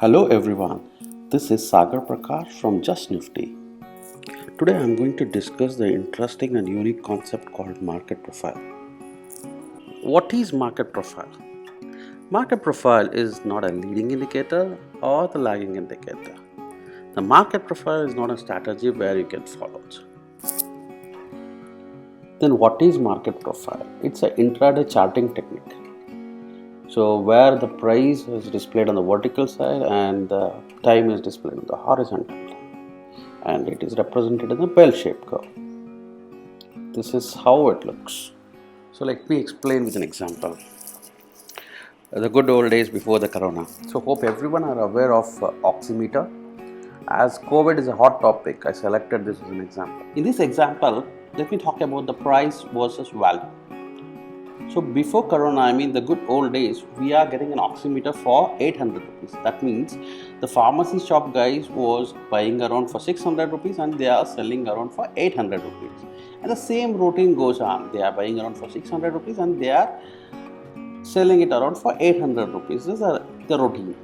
Hello everyone, this is Sagar Prakash from Just Nifty. Today I am going to discuss the interesting and unique concept called market profile. What is market profile? Market profile is not a leading indicator or the lagging indicator. The market profile is not a strategy where you can follow it. Then what is market profile? It's an intraday charting technique. So where the price is displayed on the vertical side and the time is displayed on the horizontal, and it is represented in a bell-shaped curve. This is how it looks. So let me explain with an example. The good old days before the corona. So hope everyone are aware of oximeter. As COVID is a hot topic, I selected this as an example. In this example, let me talk about the price versus value. So before corona, the good old days, we are getting an oximeter for 800 rupees. That means the pharmacy shop guys was buying around for 600 rupees and they are selling around for 800 rupees. And the same routine goes on. They are buying around for 600 rupees and they are selling it around for 800 rupees. This is the routine.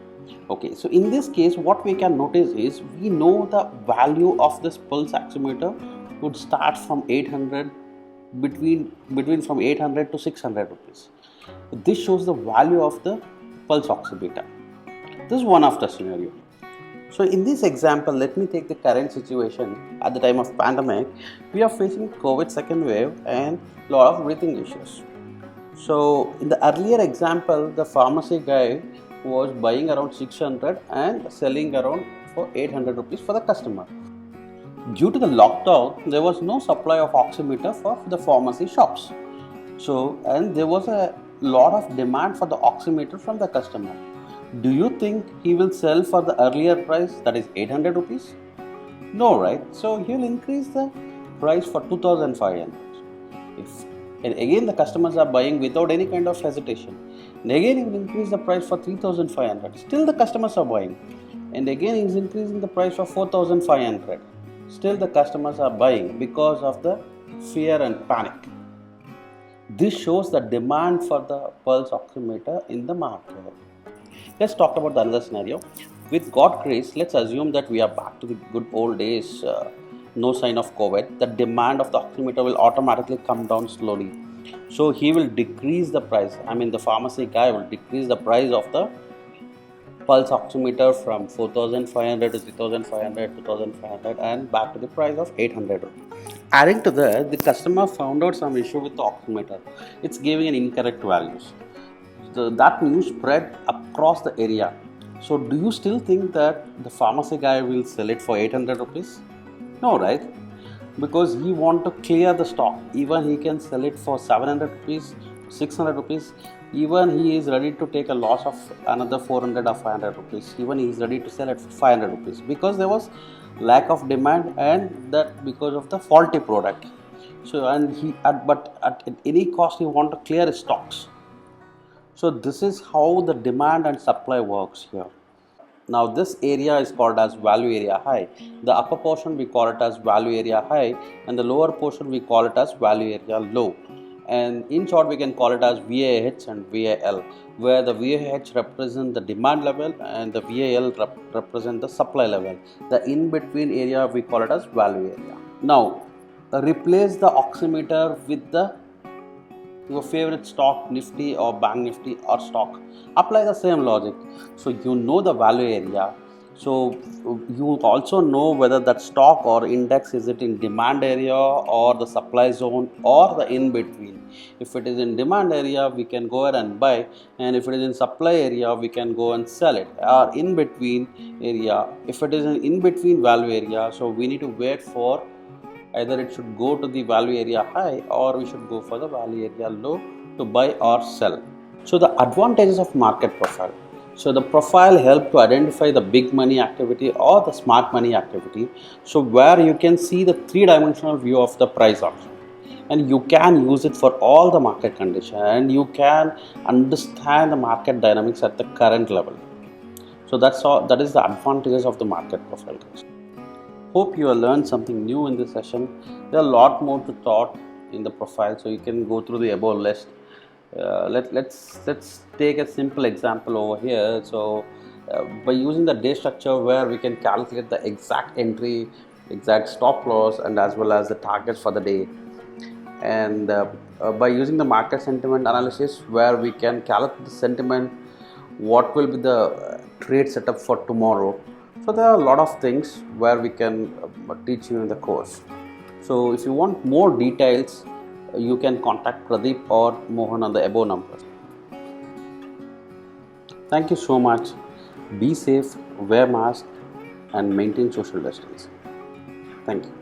Okay, so in this case, what we can notice is we know the value of this pulse oximeter would start from 800 between from 800 to 600 rupees. This shows the value of the pulse oximeter. This is one of the scenario. So in this example, let me take the current situation at the time of pandemic. We are facing COVID second wave and lot of breathing issues. So in the earlier example, the pharmacy guy was buying around 600 and selling around for 800 rupees for the customer. Due to the lockdown, there was no supply of oximeter for the pharmacy shops. So, and there was a lot of demand for the oximeter from the customer. Do you think he will sell for the earlier price, that is 800 rupees? No, right? So he will increase the price for 2500. And again the customers are buying without any kind of hesitation. And again he will increase the price for 3500. Still the customers are buying. And again he is increasing the price for 4500. Still the customers are buying because of the fear and panic. This shows the demand for the pulse oximeter in the market. Let's talk about the other scenario. With God grace, let's assume that we are back to the good old days, no sign of COVID. The demand of the oximeter will automatically come down slowly. So he will decrease the price. The pharmacy guy will decrease the price of the pulse oximeter from 4500 to 3500, 2500 and back to the price of 800 rupees. Adding to that, the customer found out some issue with the oximeter. It's giving an incorrect values. That news spread across the area. So do you still think that the pharmacy guy will sell it for 800 rupees? No, right? Because he want to clear the stock. Even he can sell it for 700 rupees, 600 rupees. Even he is ready to take a loss of another 400 or 500 rupees. Even he is ready to sell it for 500 rupees because there was lack of demand and that because of the faulty product. So at any cost he want to clear his stocks. So this is how the demand and supply works here. Now this area is called as value area high. The upper portion we call it as value area high and the lower portion we call it as value area low. And in short we can call it as VAH and VAL, where the VAH represents the demand level and the VAL represents the supply level. The in between area we call it as value area. Now replace the oximeter with your favorite stock, Nifty or Bank Nifty or stock. Apply the same logic. So you know the value area. So you also know whether that stock or index is it in demand area or the supply zone or the in between. If it is in demand area, we can go ahead and buy, and if it is in supply area, we can go and sell it. Or in between area, if it is an in between value area, so we need to wait for either it should go to the value area high or we should go for the value area low to buy or sell. So the advantages of market profile. So the profile help to identify the big money activity or the smart money activity. So where you can see the three-dimensional view of the price action. And you can use it for all the market conditions and you can understand the market dynamics at the current level. So that's all. That is the advantages of the market profile, guys. Hope you have learned something new in this session. There are a lot more to thought in the profile, so you can go through the above list. Let's take a simple example over here. So by using the day structure where we can calculate the exact entry, exact stop loss, and as well as the targets for the day. And by using the market sentiment analysis where we can calculate the sentiment, what will be the trade setup for tomorrow. So there are a lot of things where we can teach you in the course. So if you want more details, you can contact Pradeep or Mohan on the above numbers. Thank you so much. Be safe, wear mask, and maintain social distance. Thank you.